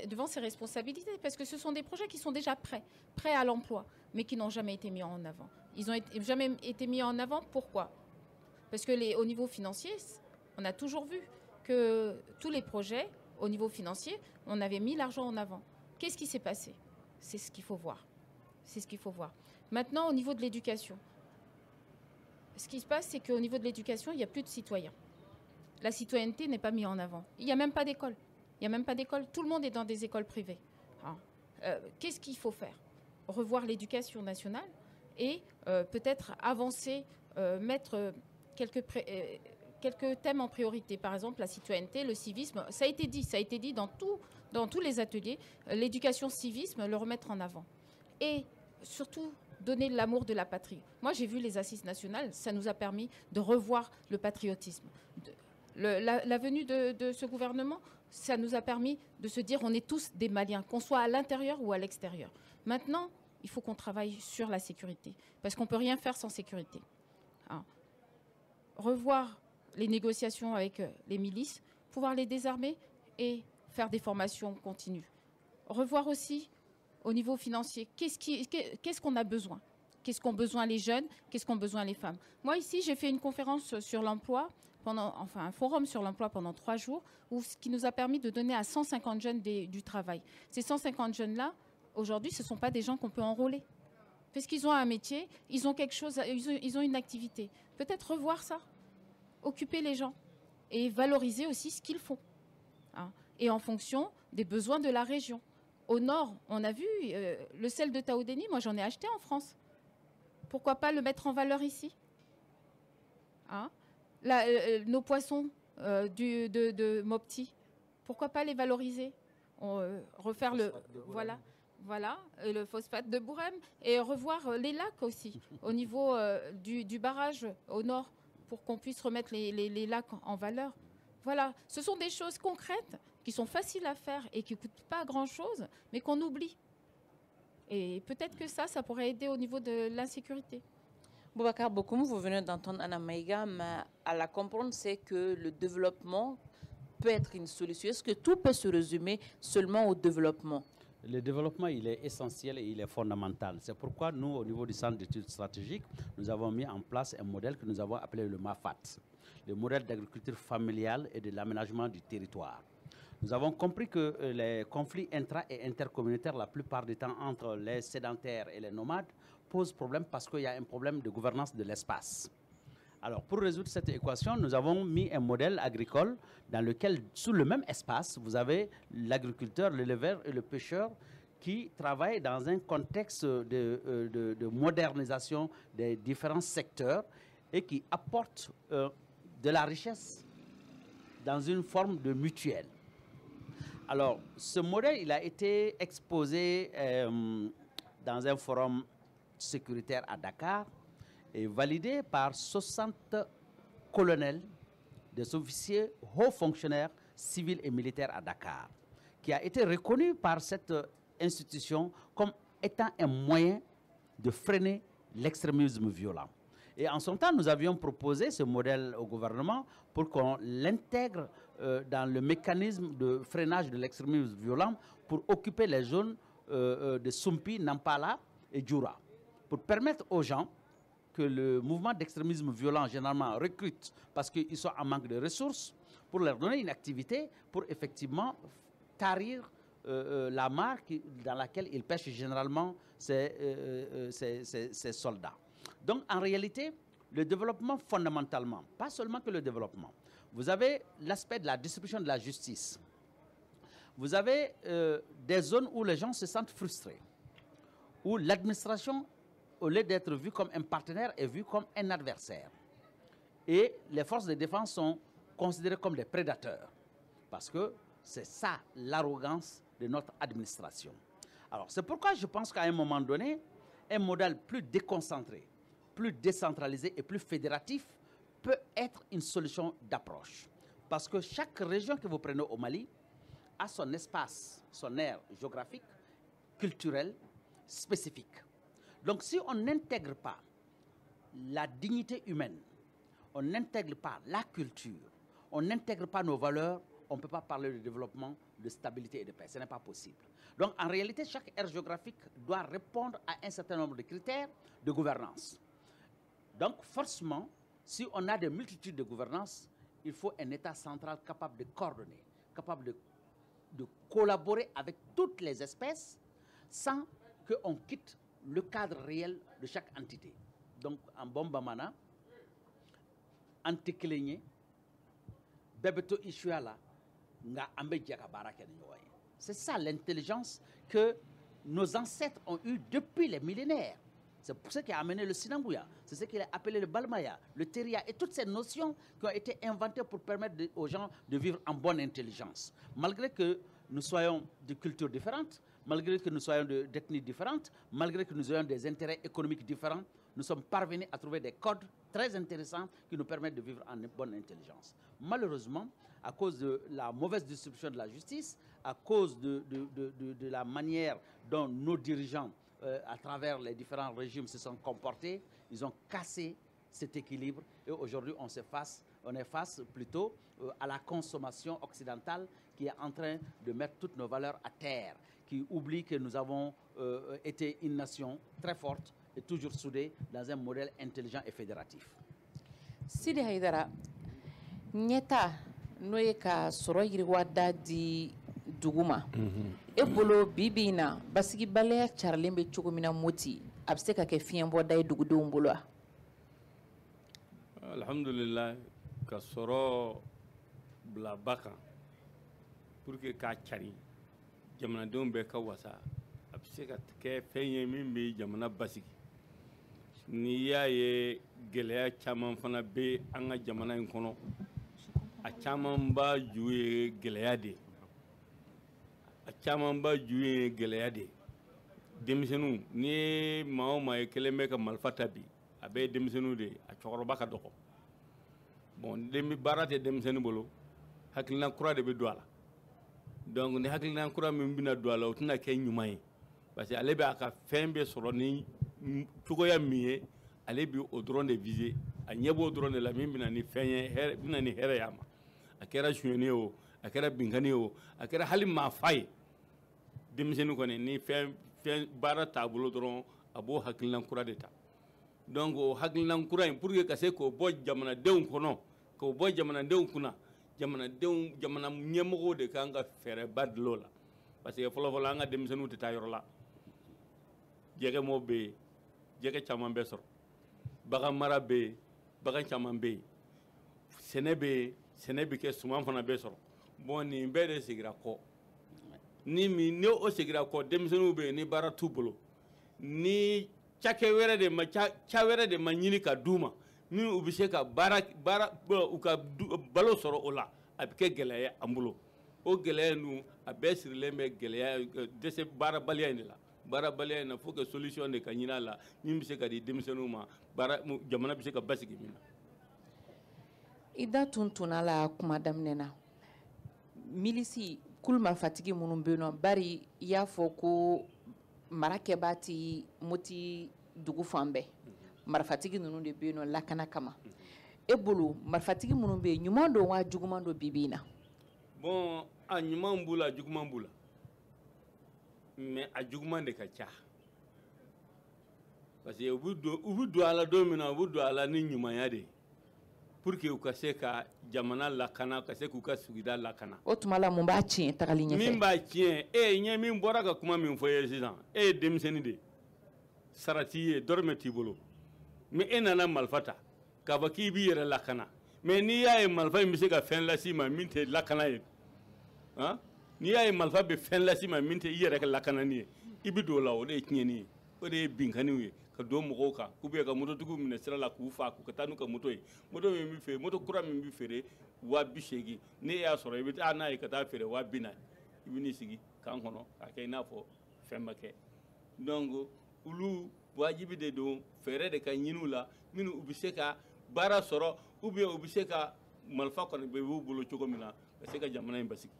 devant ses responsabilités, parce que ce sont des projets qui sont déjà prêts à l'emploi, mais qui n'ont jamais été mis en avant. Ils n'ont jamais été mis en avant, pourquoi? Parce que au niveau financier, on a toujours vu que tous les projets, au niveau financier, on avait mis l'argent en avant. Qu'est-ce qui s'est passé? C'est ce qu'il faut voir. C'est ce qu'il faut voir. Maintenant, au niveau de l'éducation, ce qui se passe, c'est qu'au niveau de l'éducation, il n'y a plus de citoyens. La citoyenneté n'est pas mise en avant. Il n'y a même pas d'école. Il n'y a même pas d'école. Tout le monde est dans des écoles privées. Qu'est-ce qu'il faut faire? Revoir l'éducation nationale et peut-être avancer, mettre quelques thèmes en priorité. Par exemple, la citoyenneté, le civisme. Ça a été dit dans tous les ateliers. L'éducation civisme, le remettre en avant. Et surtout, donner l'amour de la patrie. Moi, j'ai vu les assises nationales. Ça nous a permis de revoir le patriotisme. La venue de ce gouvernement, ça nous a permis de se dire on est tous des Maliens, qu'on soit à l'intérieur ou à l'extérieur. Maintenant, il faut qu'on travaille sur la sécurité, parce qu'on ne peut rien faire sans sécurité. Revoir les négociations avec les milices, pouvoir les désarmer et faire des formations continues. Revoir aussi au niveau financier, qu'est-ce qu'on a besoin? Qu'est-ce qu'ont besoin les jeunes? Qu'est-ce qu'ont besoin les femmes? Moi, ici, j'ai fait une conférence sur l'emploi, un forum sur l'emploi pendant 3 jours, ce qui nous a permis de donner à 150 jeunes du travail. Ces 150 jeunes-là, aujourd'hui, ce ne sont pas des gens qu'on peut enrôler. Parce qu'ils ont un métier, ils ont quelque chose, ils ont une activité. Peut-être revoir ça. occuper les gens et valoriser aussi ce qu'ils font. Hein, et en fonction des besoins de la région. Au nord, on a vu le sel de Taoudéni, moi j'en ai acheté en France. Pourquoi pas le mettre en valeur ici? Hein, nos poissons de Mopti, pourquoi pas les valoriser? Refaire le... Voilà, le phosphate de Bourem et revoir les lacs aussi au niveau du barrage au nord pour qu'on puisse remettre les lacs en valeur. Voilà, ce sont des choses concrètes qui sont faciles à faire et qui ne coûtent pas grand-chose, mais qu'on oublie. Et peut-être que ça pourrait aider au niveau de l'insécurité. Boubacar Bokoum, vous venez d'entendre Anna Maïga, mais à la comprendre, c'est que le développement peut être une solution. Est-ce que tout peut se résumer seulement au développement? Le développement, il est essentiel et il est fondamental. C'est pourquoi nous, au niveau du Centre d'études stratégiques, nous avons mis en place un modèle que nous avons appelé le MAFAT, le modèle d'agriculture familiale et de l'aménagement du territoire. Nous avons compris que les conflits intra- et intercommunautaires, la plupart du temps, entre les sédentaires et les nomades, posent problème parce qu'il y a un problème de gouvernance de l'espace. Alors, pour résoudre cette équation, nous avons mis un modèle agricole dans lequel, sous le même espace, vous avez l'agriculteur, l'éleveur et le pêcheur qui travaillent dans un contexte de modernisation des différents secteurs et qui apportent de la richesse dans une forme de mutuelle. Alors, ce modèle, il a été exposé dans un forum sécuritaire à Dakar et validé par 60 colonels, des officiers hauts fonctionnaires civils et militaires à Dakar, qui a été reconnu par cette institution comme étant un moyen de freiner l'extrémisme violent. Et en son temps, nous avions proposé ce modèle au gouvernement pour qu'on l'intègre dans le mécanisme de freinage de l'extrémisme violent pour occuper les zones de Sumpi, Nampala et Djoura, pour permettre aux gens que le mouvement d'extrémisme violent généralement recrute parce qu'ils sont en manque de ressources, pour leur donner une activité pour effectivement tarir la mare dans laquelle ils pêchent généralement ces soldats. Donc en réalité, le développement fondamentalement, pas seulement que le développement, vous avez l'aspect de la distribution de la justice. Vous avez des zones où les gens se sentent frustrés, où l'administration, au lieu d'être vue comme un partenaire, est vue comme un adversaire. Et les forces de défense sont considérées comme des prédateurs. Parce que c'est ça l'arrogance de notre administration. Alors c'est pourquoi je pense qu'à un moment donné, un modèle plus déconcentré, plus décentralisé et plus fédératif peut être une solution d'approche. Parce que chaque région que vous prenez au Mali a son espace, son aire géographique, culturel, spécifique. Donc si on n'intègre pas la dignité humaine, on n'intègre pas la culture, on n'intègre pas nos valeurs, on ne peut pas parler de développement, de stabilité et de paix. Ce n'est pas possible. Donc en réalité, chaque aire géographique doit répondre à un certain nombre de critères de gouvernance. Donc forcément, si on a des multitudes de gouvernance, il faut un État central capable de coordonner, capable de collaborer avec toutes les espèces sans qu'on quitte le cadre réel de chaque entité. Donc, en Bombamana, Anteklenye, Bebeto Ishuala, Nga Ambe Djakabara Kenyoye. C'est ça l'intelligence que nos ancêtres ont eue depuis les millénaires. C'est pour ça qui a amené le Sinambouya, c'est ce qu'il a appelé le Balmaya, le Teria et toutes ces notions qui ont été inventées pour permettre aux gens de vivre en bonne intelligence. Malgré que nous soyons de cultures différentes, malgré que nous soyons d'ethnies différentes, malgré que nous ayons des intérêts économiques différents, nous sommes parvenus à trouver des codes très intéressants qui nous permettent de vivre en bonne intelligence. Malheureusement, à cause de la mauvaise distribution de la justice, à cause de la manière dont nos dirigeants, à travers les différents régimes, se sont comportés, ils ont cassé cet équilibre et aujourd'hui on est face plutôt à la consommation occidentale qui est en train de mettre toutes nos valeurs à terre, qui oublie que nous avons été une nation très forte et toujours soudée dans un modèle intelligent et fédératif. Sidi Haïdara, Nyeta Noeka Soroyiriwada di Duguma. Ebolo Bibina, Basiki Balea Charlembe Chokumina Moti, Absteka Kefian Boda Dugudumbula. Alhamdulillah, ka sɔrɔ bila ba kan pour que k'a cari jamanadenw bɛɛ ka wasa a bɛ se ka kɛ fɛn ye min bɛ jamana basigi n'i y'a ye gɛlɛya caman fana bɛ an ka jamana in kɔnɔ a caman ba ju ye gɛlɛya de a caman ba ju ye gɛlɛya de denmisɛnninw ni maa o maa ye kelen bɛ ka marifa ta bi a bɛɛ ye denmisɛnninw de ye a cɛkɔrɔba ka dɔgɔ bon baara tɛ denmisɛnnin bolo hakilina kura de bɛ don a la donc ni hakilina kura min bɛna don a la o tɛna kɛ ɲuman ye parce que ale bɛ a ka fɛn bɛɛ sɔrɔ ni cogoya min ye ale bɛ o dɔrɔn de viser a ɲɛ b'o dɔrɔn de la min bɛna ni fɛn ye bɛna ni hɛrɛ y'a ma a kɛra sonyɛni ye o a kɛra binkani ye o a kɛra hali maa fa ye denmisɛnnin kɔni ni fɛn baara taabolo dɔrɔn a b'o hakilina kura de ta donc o hakilina kura in pour que ka se k'o bɔ jamanadenw kɔnɔ k'o bɔ jamanadenw kunna jamana ɲɛmɔgɔw de kan ka fɛɛrɛba dilan o la parce que fɔlɔfɔlɔ an ka denmisɛnninw tɛ taa yɔrɔ la jɛgɛmɔ bɛ yen jɛgɛ caman bɛ sɔrɔ bagan mara bɛ yen bagan caman bɛ yen sɛnɛ bɛ yen sɛnɛ bɛ kɛ suman fana bɛ sɔrɔ bon nin bɛɛ de segira kɔ ni o segira kɔ denmisɛnninw bɛ yen ni baara t'u bolo ni ca wɛrɛ de ma ɲini ka d'u ma ni u bɛ se ka u ka balo sɔrɔ o la a bɛ kɛ gɛlɛya an bolo o gɛlɛya ninnu a bɛɛ sirilen bɛ gɛlɛya dɛsɛ baarabaliya in de la baarabaliya in na faut que solution de ka ɲini a la min bɛ se ka di denmisɛnninw ma jamana bɛ se ka basigi min na. I da tuntunna la kuma daminɛ na milisi kulu marifatigi minnu bɛ yen nɔ bari i y'a fɔ ko mara kɛbaa ti Moti dugu fan bɛɛ marifatigi ninnu de bɛ yen nɔ lakana kama e bolo marifatigi minnu bɛ yen ɲuman don wa juguman don bi bi in na. bon a ɲuman b'u la juguman b'u la mais a juguman de ka ca parce que u bɛ don a la don min na u bɛ don a la ni ɲumanya de ye pour que u ka se ka jamana lakana ka se k'u ka sigida lakana. o tuma la mun b'a tiɲɛ tagali ɲɛfɛ. min b'a tiɲɛ ɲɛ min bɔra ka kuma min fɔ ye sisan ye denmisɛnnin de ye sara t'i ye dɔrɔmɛ t'i bolo mais e nana marifa ta k'a fɔ k'i b'i yɛrɛ lakana mais n'i y'a ye marifa in bɛ se ka fɛn las'i ma min tɛ lakana ye n'i y'a ye marifa bɛ fɛn las'i ma min tɛ i yɛrɛ ka lakanani ye i bɛ don o la o de ye tiɲɛni ye o de ye binkaniw ye ka don mɔgɔw kan ou bien ka mototigiw minɛ sira la k'u faa k'u ka taa n'u ka moto ye moto min bɛ feere moto kura min bɛ feere 280,000 ne y'a sɔrɔ i bɛ taa n'a ye ka taa feere 240,000 i bɛ n'i sigi kan kɔnɔ k'a kɛ i n'a fɔ fɛn ma kɛ donc olu wajibi de don fɛɛrɛ de ka ɲini u la minnu u bɛ se ka baara sɔrɔ ou bien u bɛ se ka marifa kɔni bɛ b'u bolo cogo min na ka se ka jamana in basigi.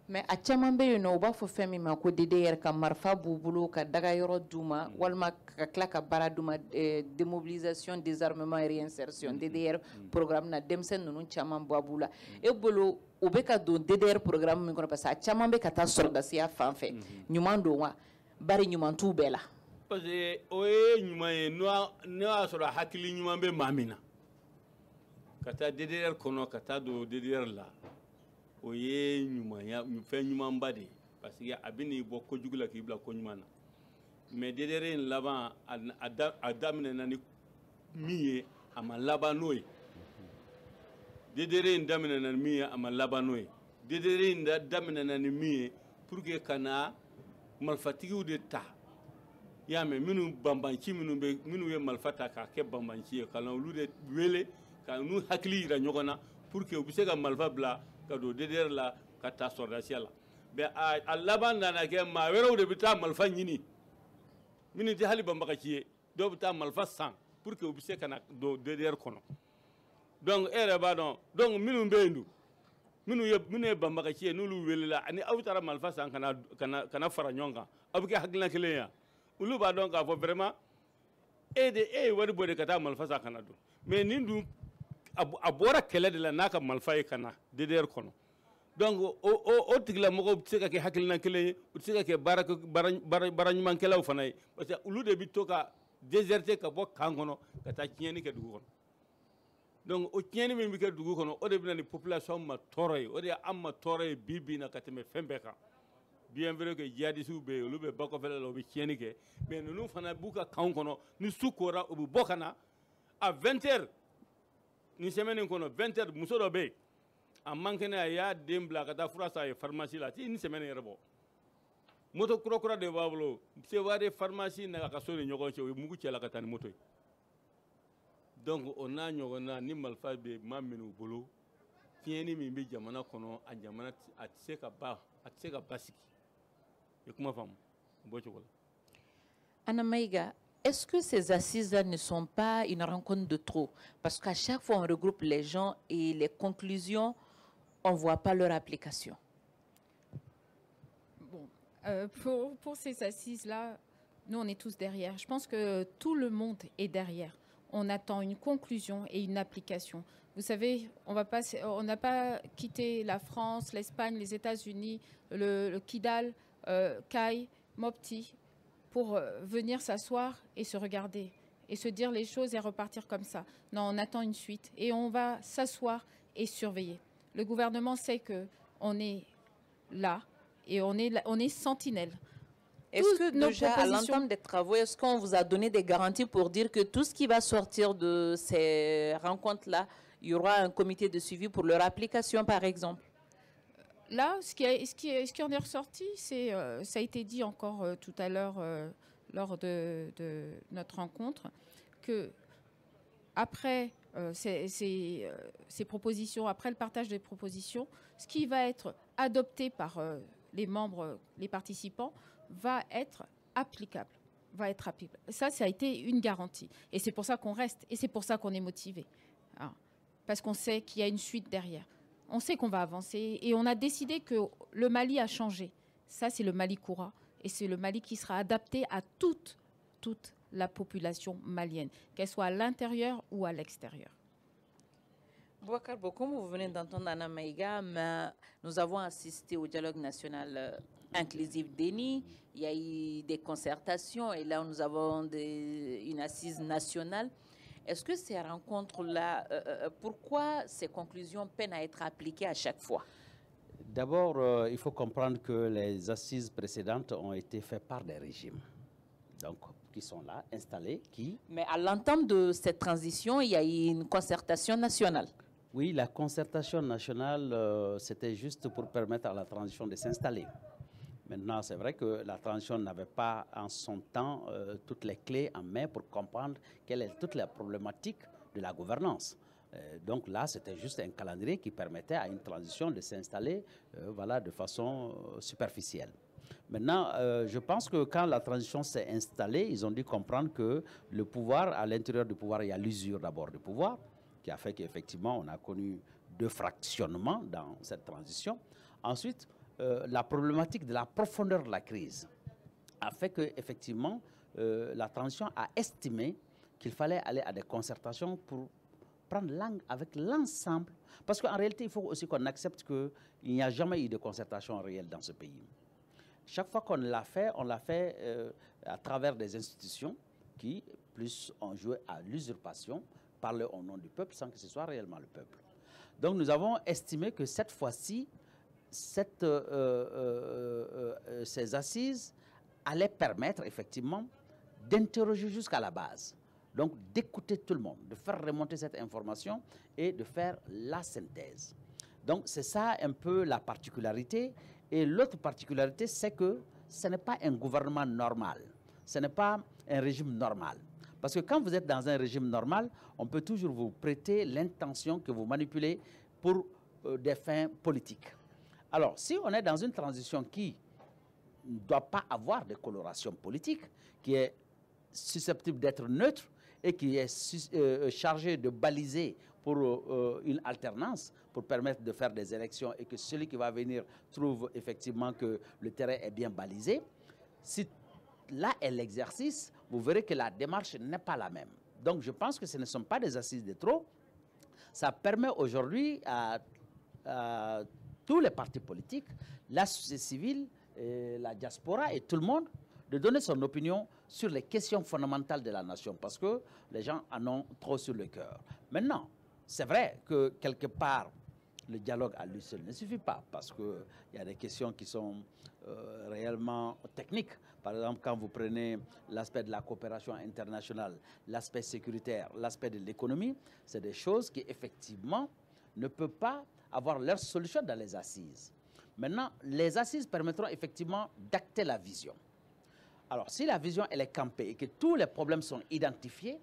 mais a caman bɛ yen nɔ u b'a fɔ fɛn min ma ko DDR ka marifa b'u bolo ka daga yɔrɔ d'u ma walima ka tila ka baara d'u ma démobilisation désarmement et réinsertion DDR programme na denmisɛnnin ninnu caman bɔ a b'u la e bolo u bɛ ka don DDR programme min kɔnɔ parce que a caman bɛ ka taa sɔrɔdasiya fan fɛ ɲuman don wa bari ɲuman t'u bɛɛ la. parce que o ye ɲuman ye n'o y'a sɔrɔ hakili ɲuman bɛ maa min na ka taa DDR kɔnɔ ka taa don DDR la o ye ɲumanya fɛn ɲumanba de ye parce que a bɛ n'i bɔ kojugu la k'i bila ko ɲuman na mais DDR in laban a daminɛna ni min ye a ma laban n'o ye DDR in daminɛna ni min ye a ma laban n'o ye DDR in daminɛna ni min ye pour que ka na marifatigiw de ta i y'a mɛn minnu banbanci minnu ye marifa ta k'a kɛ banbanci ye ka na olu de wele ka n'u hakili yira ɲɔgɔn na pour que u bɛ se ka marifa bila ka don DDR la ka taa sɔrɔdasiya la mais a laban nana kɛ maa wɛrɛw de bɛ taa marifa ɲini minnu tɛ hali banbagaci ye dɔw bɛ taa marifa san pour que u bɛ se ka na don DDR kɔnɔ donc e yɛrɛ b'a dɔn donc minnu bɛ yen dun minnu ye banbagaci ye n'olu welela ani aw taara marifa san ka na fara ɲɔgɔn kan aw bɛ kɛ hakilina kelen ye yan olu b'a dɔn k'a fɔ vraiment e ye wari bɔ de ka taa marifa san ka na don mais nin dun a bɔra kɛlɛ de la n'a ka marifa ye ka na DDR kɔnɔ donc o tigilamɔgɔw bɛ se ka kɛ hakilina kelen ye u tɛ se ka kɛ baara ɲumankɛlaw fana ye parce que olu de bɛ to ka déserter ka bɔ kan kɔnɔ ka taa tiɲɛni kɛ dugu kɔnɔ donc o tiɲɛni min bɛ kɛ dugu kɔnɔ o de bɛ na ni population ma tɔɔrɔ ye o de ye an ma tɔɔrɔ ye bi bi in na ka tɛmɛ fɛn bɛɛ kan bien vrai que djihadistes bɛ yen olu bɛ ba kɔfɛla la u bɛ tiɲɛni kɛ mais ninnu fana b'u ka kan kɔnɔ ni su kora u bɛ bɔ ka na à 20 heures Ni semaine kono 20h muso do be. A mankene a y'a den bila ka taa fura sa ye pharmacie la. Ti ni semaine yɛrɛ bɔ. Moto kura de b'a bolo. Seware pharmacie na ka so ni ɲɔgɔn cɛ o ye mugu cɛla ka taa ni moto ye. Donc o n'a ɲɔgɔn na ni marifa bɛ maa minnu bolo fiɲɛni min bɛ jamana kɔnɔ a jamana a tɛ se ka basigi. I kuma faamu bɔ cogo la. Anna Maïga, est-ce que ces assises-là ne sont pas une rencontre de trop? Parce qu'à chaque fois, on regroupe les gens et les conclusions, on ne voit pas leur application. Bon, pour ces assises-là, nous, on est tous derrière. Je pense que tout le monde est derrière. On attend une conclusion et une application. Vous savez, on n'a pas quitté la France, l'Espagne, les États-Unis, le Kidal, CAI, Mopti, pour venir s'asseoir et se regarder et se dire les choses et repartir comme ça. Non, on attend une suite et on va s'asseoir et surveiller. Le gouvernement sait qu'on est là et on est sentinelle. Est-ce que déjà, à l'entame des travaux, est-ce qu'on vous a donné des garanties pour dire que tout ce qui va sortir de ces rencontres-là, il y aura un comité de suivi pour leur application, par exemple? Là, ce qui en est ressorti, ça a été dit encore tout à l'heure lors de notre rencontre, que après ces propositions, après le partage des propositions, ce qui va être adopté par les membres, les participants, va être applicable. Ça a été une garantie. Et c'est pour ça qu'on reste. Et c'est pour ça qu'on est motivé. Hein, parce qu'on sait qu'il y a une suite derrière. On sait qu'on va avancer. Et on a décidé que le Mali a changé. Ça, c'est le Mali Koura. Et c'est le Mali qui sera adapté à toute la population malienne, qu'elle soit à l'intérieur ou à l'extérieur. Boubacar Bokoum, vous venez d'entendre Anna Maïga, mais nous avons assisté au dialogue national inclusif d'ENI. Il y a eu des concertations et là nous avons une assise nationale. Est-ce que ces rencontres-là, pourquoi ces conclusions peinent à être appliquées à chaque fois? D'abord, il faut comprendre que les assises précédentes ont été faites par des régimes, donc qui sont là, installés, Mais à l'entame de cette transition, il y a eu une concertation nationale. Oui, la concertation nationale, c'était juste pour permettre à la transition de s'installer. Maintenant, c'est vrai que la transition n'avait pas en son temps toutes les clés en main pour comprendre quelle est toute la problématique de la gouvernance. Donc là, c'était juste un calendrier qui permettait à une transition de s'installer voilà, de façon superficielle. Maintenant, je pense que quand la transition s'est installée, ils ont dû comprendre que le pouvoir, à l'intérieur du pouvoir, il y a l'usure d'abord du pouvoir, qui a fait qu'effectivement, on a connu 2 fractionnements dans cette transition. Ensuite, la problématique de la profondeur de la crise a fait qu'effectivement, la transition a estimé qu'il fallait aller à des concertations pour prendre langue avec l'ensemble. Parce qu'en réalité, il faut aussi qu'on accepte qu'il n'y a jamais eu de concertation réelle dans ce pays. Chaque fois qu'on l'a fait, on l'a fait à travers des institutions qui, plus ont joué à l'usurpation, parlent au nom du peuple sans que ce soit réellement le peuple. Donc nous avons estimé que cette fois-ci, ces assises allaient permettre effectivement d'interroger jusqu'à la base. Donc d'écouter tout le monde, de faire remonter cette information et de faire la synthèse. Donc c'est ça un peu la particularité. Et l'autre particularité, c'est que ce n'est pas un gouvernement normal. Ce n'est pas un régime normal. Parce que quand vous êtes dans un régime normal, on peut toujours vous prêter l'intention que vous manipulez pour des fins politiques. Alors, si on est dans une transition qui ne doit pas avoir de coloration politique, qui est susceptible d'être neutre et qui est chargée de baliser pour une alternance, pour permettre de faire des élections et que celui qui va venir trouve effectivement que le terrain est bien balisé, si là est l'exercice, vous verrez que la démarche n'est pas la même. Donc je pense que ce ne sont pas des assises de trop. Ça permet aujourd'hui à tous les partis politiques, la société civile, la diaspora et tout le monde de donner son opinion sur les questions fondamentales de la nation parce que les gens en ont trop sur le cœur. Maintenant, c'est vrai que quelque part, le dialogue à lui seul ne suffit pas parce qu'il y a des questions qui sont réellement techniques. Par exemple, quand vous prenez l'aspect de la coopération internationale, l'aspect sécuritaire, l'aspect de l'économie, c'est des choses qui, effectivement, ne peuvent pas avoir leur solution dans les assises. Maintenant, les assises permettront effectivement d'acter la vision. Alors, si la vision elle est campée et que tous les problèmes sont identifiés,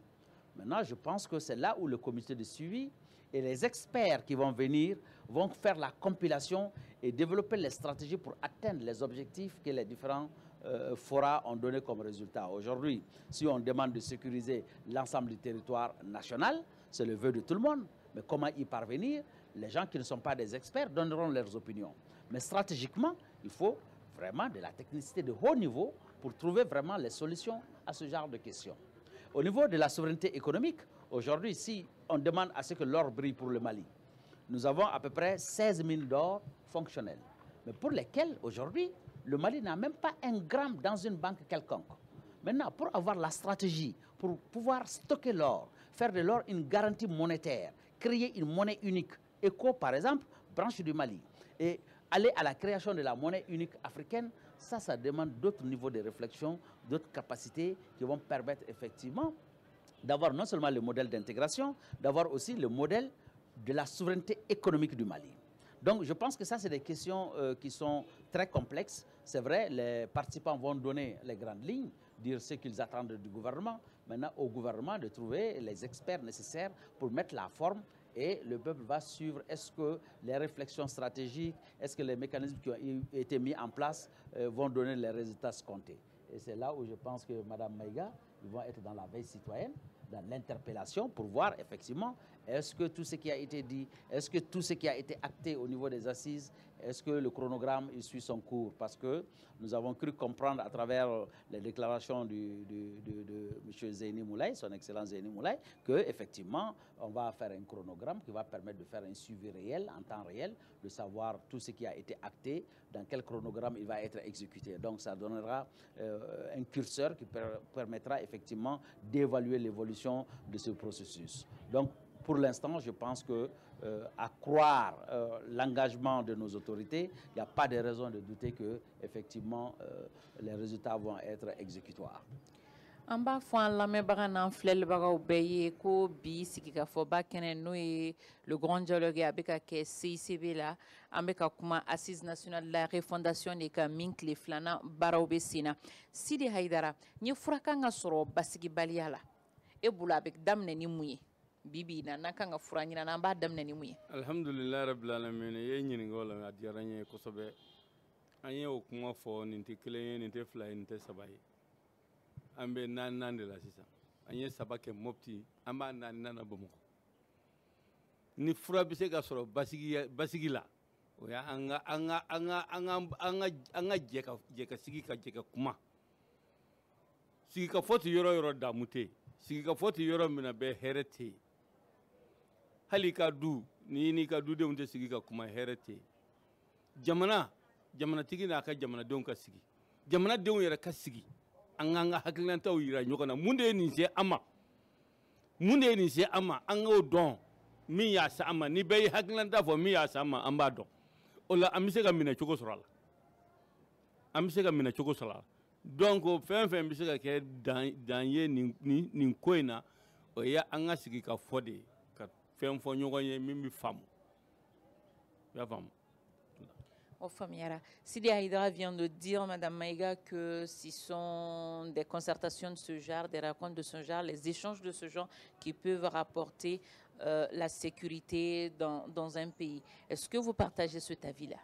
maintenant, je pense que c'est là où le comité de suivi et les experts qui vont venir vont faire la compilation et développer les stratégies pour atteindre les objectifs que les différents forats ont donné comme résultat. Aujourd'hui, si on demande de sécuriser l'ensemble du territoire national, c'est le vœu de tout le monde. Mais comment y parvenir? Les gens qui ne sont pas des experts donneront leurs opinions. Mais stratégiquement, il faut vraiment de la technicité de haut niveau pour trouver vraiment les solutions à ce genre de questions. Au niveau de la souveraineté économique, aujourd'hui, si on demande à ce que l'or brille pour le Mali, nous avons à peu près 16 mines d'or fonctionnelles, mais pour lesquelles aujourd'hui, le Mali n'a même pas un gramme dans une banque quelconque. Maintenant, pour avoir la stratégie, pour pouvoir stocker l'or, faire de l'or une garantie monétaire, créer une monnaie unique, ECO par exemple, branche du Mali, et aller à la création de la monnaie unique africaine, ça demande d'autres niveaux de réflexion, d'autres capacités qui vont permettre effectivement d'avoir non seulement le modèle d'intégration, d'avoir aussi le modèle de la souveraineté économique du Mali. Donc je pense que ça, c'est des questions qui sont très complexes. C'est vrai, les participants vont donner les grandes lignes, dire ce qu'ils attendent du gouvernement. Maintenant, au gouvernement de trouver les experts nécessaires pour mettre la forme et le peuple va suivre. Est-ce que les réflexions stratégiques, est-ce que les mécanismes qui ont été mis en place vont donner les résultats escomptés? Et c'est là où je pense que Mme Maïga, ils vont être dans la veille citoyenne, dans l'interpellation pour voir effectivement est-ce que tout ce qui a été dit, est-ce que tout ce qui a été acté au niveau des assises, est-ce que le chronogramme il suit son cours? Parce que nous avons cru comprendre à travers les déclarations de M. Zeyni Moulay, son excellence Zeyni Moulay, qu'effectivement on va faire un chronogramme qui va permettre de faire un suivi réel, en temps réel, de savoir tout ce qui a été acté, dans quel chronogramme il va être exécuté. Donc ça donnera un curseur qui permettra effectivement d'évaluer l'évolution de ce processus. Donc pour l'instant, je pense que à croire l'engagement de nos autorités, il n'y a pas de raison de douter que effectivement les résultats vont être exécutoires. An b'a fɔ an lamɛnbaga n'an filɛlibagaw bɛɛ ye ko bi sigikafɔba kɛnɛ n'o ye le grand dialogue a bɛ ka kɛ CICB la an bɛ ka kuma assise nationale de la refondation de ka min tile filanan baaraw bɛ sen na. Sidi Hayidara, n ye furakan ka sɔrɔ basigibaliya la e bolo a bɛ daminɛ ni mun ye bibi na n'an kan ka fura ɲini an b'a daminɛ ni mun ye? Alhamdulillah rabbil alamin, ye ɲininka o la a diyara n ye kosɛbɛ. An ye o kuma fɔ nin tɛ kelen ye, nin tɛ fila ye, nin tɛ saba ye. An bɛ naaninan de la sisan. An ye saba kɛ Mopti, an b'a naaninan na Bamakɔ. Ni fura bɛ se ka sɔrɔ basigi la, o ya an ka jɛ ka sigi ka jɛ ka kuma. Sigikafɔ tɛ yɔrɔ yɔrɔ damu tɛ yen. Sigikafɔ tɛ yɔrɔ min na bɛɛ hɛrɛ tɛ yen. Hali ka du, ni n'i ka dudenw tɛ sigi ka kuma hɛrɛ tɛ yen. Jamanatigi n'a ka jamanadenw ka sigi. Jamanadenw yɛrɛ ka sigi. An k'an ka hakilinataw yira ɲɔgɔn na. Mun de ye nin se an ma? Mun de ye nin se an ma? An k'o dɔn min y'a se an ma. Ni bɛɛ ye hakilinata fɔ min y'a se an ma, an b'a dɔn. O la an bɛ se ka minɛ cogo sɔrɔ a la. An bɛ se ka minɛ cogo sɔrɔ a la. Donc fɛn fɛn bɛ se ka kɛ dan ye nin ko in na, o ye an ka sigi ka fɔ de ye, ka fɛn fɔ ɲɔgɔn ye min bɛ faamu. I y'a faamu? Sidi Haïdara vient de dire, Madame Maïga, que ce sont des concertations de ce genre, des rencontres de ce genre, les échanges de ce genre qui peuvent rapporter la sécurité dans un pays. Est-ce que vous partagez cet avis-là?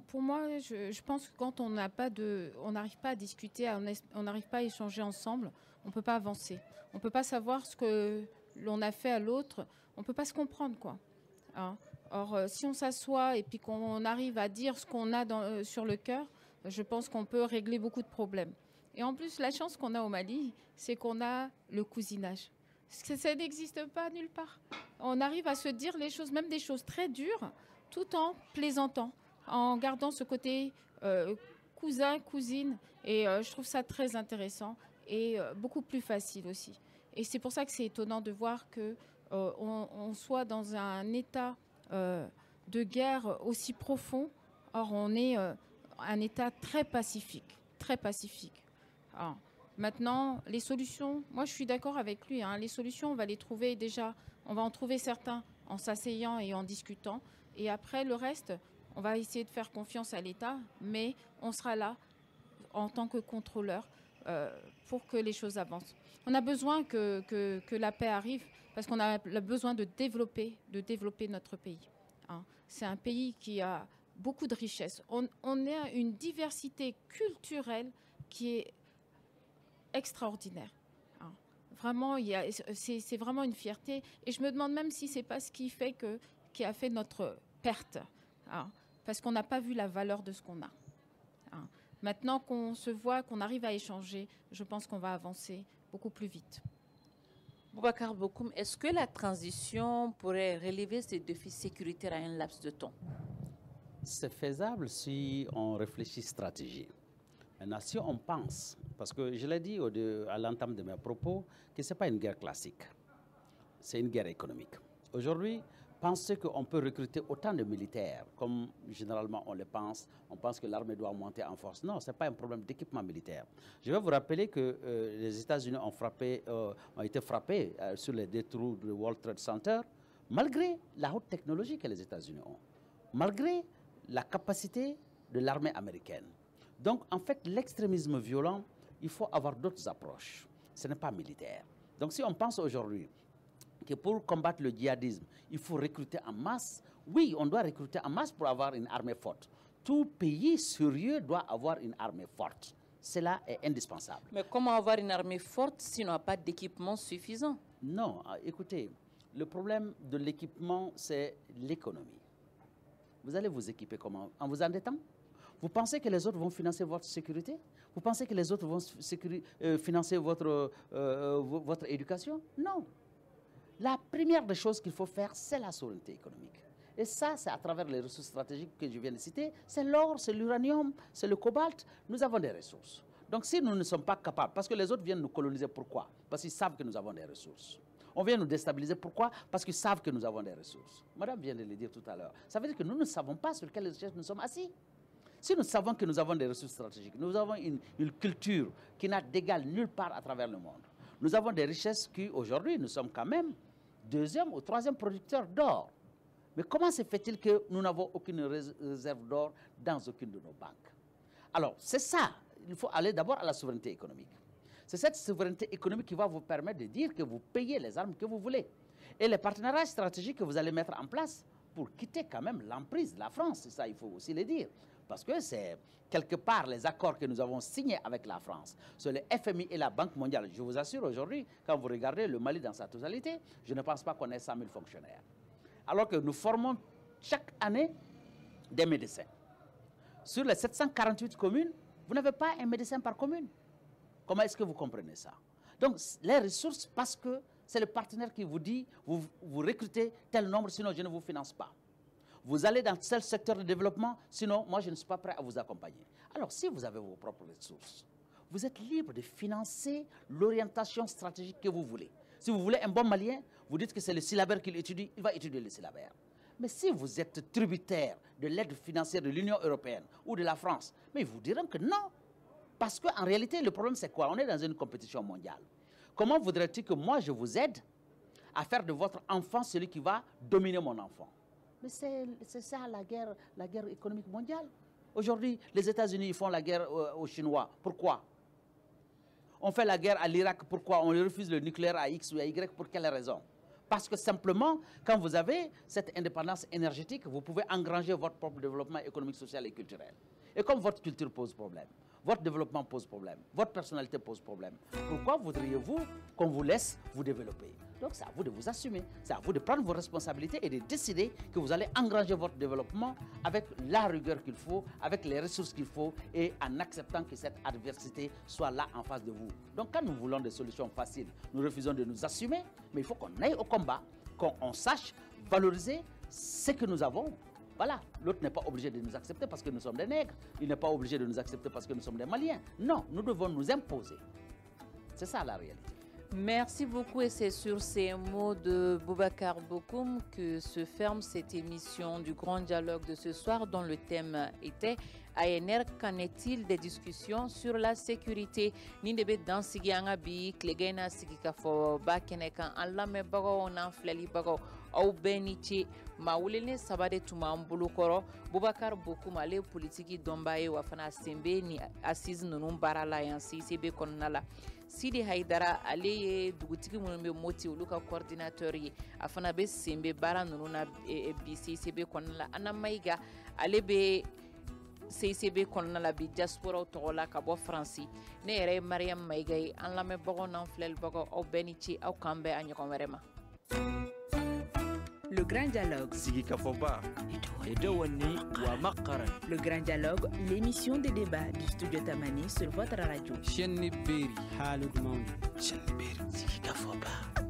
Pour moi, je pense que quand on n'arrive pas à discuter, on n'arrive pas à échanger ensemble, on ne peut pas avancer. On ne peut pas savoir ce que l'on a fait à l'autre, on ne peut pas se comprendre, quoi. Hein? Or, si on s'assoit et puis qu'on arrive à dire ce qu'on a sur le cœur, je pense qu'on peut régler beaucoup de problèmes. Et en plus, la chance qu'on a au Mali, c'est qu'on a le cousinage. Ça n'existe pas nulle part. On arrive à se dire les choses, même des choses très dures, tout en plaisantant, en gardant ce côté cousin, cousine. Et je trouve ça très intéressant et beaucoup plus facile aussi. Et c'est pour ça que c'est étonnant de voir qu'on soit dans un état de guerre aussi profond. Or, on est un État très pacifique, très pacifique. Alors, maintenant, les solutions, moi je suis d'accord avec lui, hein, les solutions, on va les trouver déjà, on va en trouver certains en s'asseyant et en discutant. Et après, le reste, on va essayer de faire confiance à l'État, mais on sera là en tant que contrôleur pour que les choses avancent. On a besoin que la paix arrive parce qu'on a besoin de développer notre pays. Hein. C'est un pays qui a beaucoup de richesses. On a une diversité culturelle qui est extraordinaire. Hein. Vraiment, c'est vraiment une fierté. Et je me demande même si c'est pas ce qui a fait notre perte. Hein. Parce qu'on n'a pas vu la valeur de ce qu'on a. Hein. Maintenant qu'on se voit, qu'on arrive à échanger, je pense qu'on va avancer beaucoup plus vite. Boubacar Bokoum, est-ce que la transition pourrait relever ces défis sécuritaires à un laps de temps? C'est faisable si on réfléchit stratégie. Maintenant, si on pense, parce que je l'ai dit à l'entame de mes propos, que ce n'est pas une guerre classique, c'est une guerre économique. Aujourd'hui, penser qu'on peut recruter autant de militaires, comme généralement on le pense, on pense que l'armée doit monter en force. Non, ce n'est pas un problème d'équipement militaire. Je vais vous rappeler que les États-Unis ont été frappés sur les deux trous du World Trade Center, malgré la haute technologie que les États-Unis ont, malgré la capacité de l'armée américaine. Donc, en fait, l'extrémisme violent, il faut avoir d'autres approches. Ce n'est pas militaire. Donc, si on pense aujourd'hui que pour combattre le djihadisme, il faut recruter en masse, oui, on doit recruter en masse pour avoir une armée forte. Tout pays sérieux doit avoir une armée forte. Cela est indispensable. Mais comment avoir une armée forte si on n'a pas d'équipement suffisant? Non, écoutez, le problème de l'équipement, c'est l'économie. Vous allez vous équiper comment? En vous endettant? Vous pensez que les autres vont financer votre sécurité? Vous pensez que les autres vont financer votre éducation? Non. La première des choses qu'il faut faire, c'est la souveraineté économique. Et ça, c'est à travers les ressources stratégiques que je viens de citer. C'est l'or, c'est l'uranium, c'est le cobalt. Nous avons des ressources. Donc si nous ne sommes pas capables, parce que les autres viennent nous coloniser, pourquoi? Parce qu'ils savent que nous avons des ressources. On vient nous déstabiliser, pourquoi? Parce qu'ils savent que nous avons des ressources. Madame vient de le dire tout à l'heure. Ça veut dire que nous ne savons pas sur quelles richesses nous sommes assis. Si nous savons que nous avons des ressources stratégiques, nous avons une culture qui n'a d'égal nulle part à travers le monde. Nous avons des richesses qui, aujourd'hui, nous sommes quand même deuxième ou troisième producteur d'or. Mais comment se fait-il que nous n'avons aucune réserve d'or dans aucune de nos banques? Alors, c'est ça. Il faut aller d'abord à la souveraineté économique. C'est cette souveraineté économique qui va vous permettre de dire que vous payez les armes que vous voulez. Et les partenariats stratégiques que vous allez mettre en place pour quitter quand même l'emprise de la France, c'est ça, il faut aussi le dire. Parce que c'est quelque part les accords que nous avons signés avec la France sur le FMI et la Banque mondiale. Je vous assure aujourd'hui, quand vous regardez le Mali dans sa totalité, je ne pense pas qu'on ait 100 000 fonctionnaires. Alors que nous formons chaque année des médecins. Sur les 748 communes, vous n'avez pas un médecin par commune. Comment est-ce que vous comprenez ça? Donc les ressources, parce que c'est le partenaire qui vous dit, vous recrutez tel nombre, sinon je ne vous finance pas. Vous allez dans tel secteur de développement, sinon moi je ne suis pas prêt à vous accompagner. Alors si vous avez vos propres ressources, vous êtes libre de financer l'orientation stratégique que vous voulez. Si vous voulez un bon Malien, vous dites que c'est le syllabaire qu'il étudie, il va étudier le syllabaire. Mais si vous êtes tributaire de l'aide financière de l'Union européenne ou de la France, mais ils vous diront que non. Parce qu'en réalité, le problème c'est quoi? On est dans une compétition mondiale. Comment voudrait-il que moi je vous aide à faire de votre enfant celui qui va dominer mon enfant? Mais c'est ça la guerre économique mondiale. Aujourd'hui, les États-Unis font la guerre aux Chinois. Pourquoi? On fait la guerre à l'Irak. Pourquoi? On refuse le nucléaire à X ou à Y. Pour quelle raison? Parce que simplement, quand vous avez cette indépendance énergétique, vous pouvez engranger votre propre développement économique, social et culturel. Et comme votre culture pose problème, votre développement pose problème, votre personnalité pose problème, pourquoi voudriez-vous qu'on vous laisse vous développer? Donc c'est à vous de vous assumer, c'est à vous de prendre vos responsabilités et de décider que vous allez engranger votre développement avec la rigueur qu'il faut, avec les ressources qu'il faut et en acceptant que cette adversité soit là en face de vous. Donc quand nous voulons des solutions faciles, nous refusons de nous assumer, mais il faut qu'on aille au combat, qu'on sache valoriser ce que nous avons. Voilà, l'autre n'est pas obligé de nous accepter parce que nous sommes des nègres, il n'est pas obligé de nous accepter parce que nous sommes des Maliens. Non, nous devons nous imposer. C'est ça la réalité. Merci beaucoup et c'est sur ces mots de Boubacar Bokoum que se ferme cette émission du Grand Dialogue de ce soir dont le thème était ANR, qu'en est-il des discussions sur la sécurité? Nindebe dans Sigianga bi, Klegena Sigikafo, Bakeneka, en Lamebago, en Flelibago, au Benichi, Maoulene Sabade Tumambulukoro, Boubacar Bokoum, ale politiki Dombaye, Wafana Sembe, ni assise Nunum Barala, et ainsi, CB Konala. Sidi Haidara, ale dugutiki munumbe moti uluka coordinateur yi, afana be Sembe Bara Nununa BCCB Konala, Anamaiga, ale be CCB kɔnɔna la bi diaspora tɔgɔ la ka bɔ Faransi ne yɛrɛ ye Mariam Maïga ye an lamɛnbagaw n'an filɛlibagaw aw bɛɛ ni ce aw k'an bɛn a ɲɔgɔn wɛrɛ ma. Le Grand Dialogue. Sigi Kafoba. Edouani wa Makaran. Le Grand Dialogue, l'émission de débat du studio Tamani sur votre radio. Chaîne Berry, Halud Mound. Chaîne Berry, Sigi Kafoba.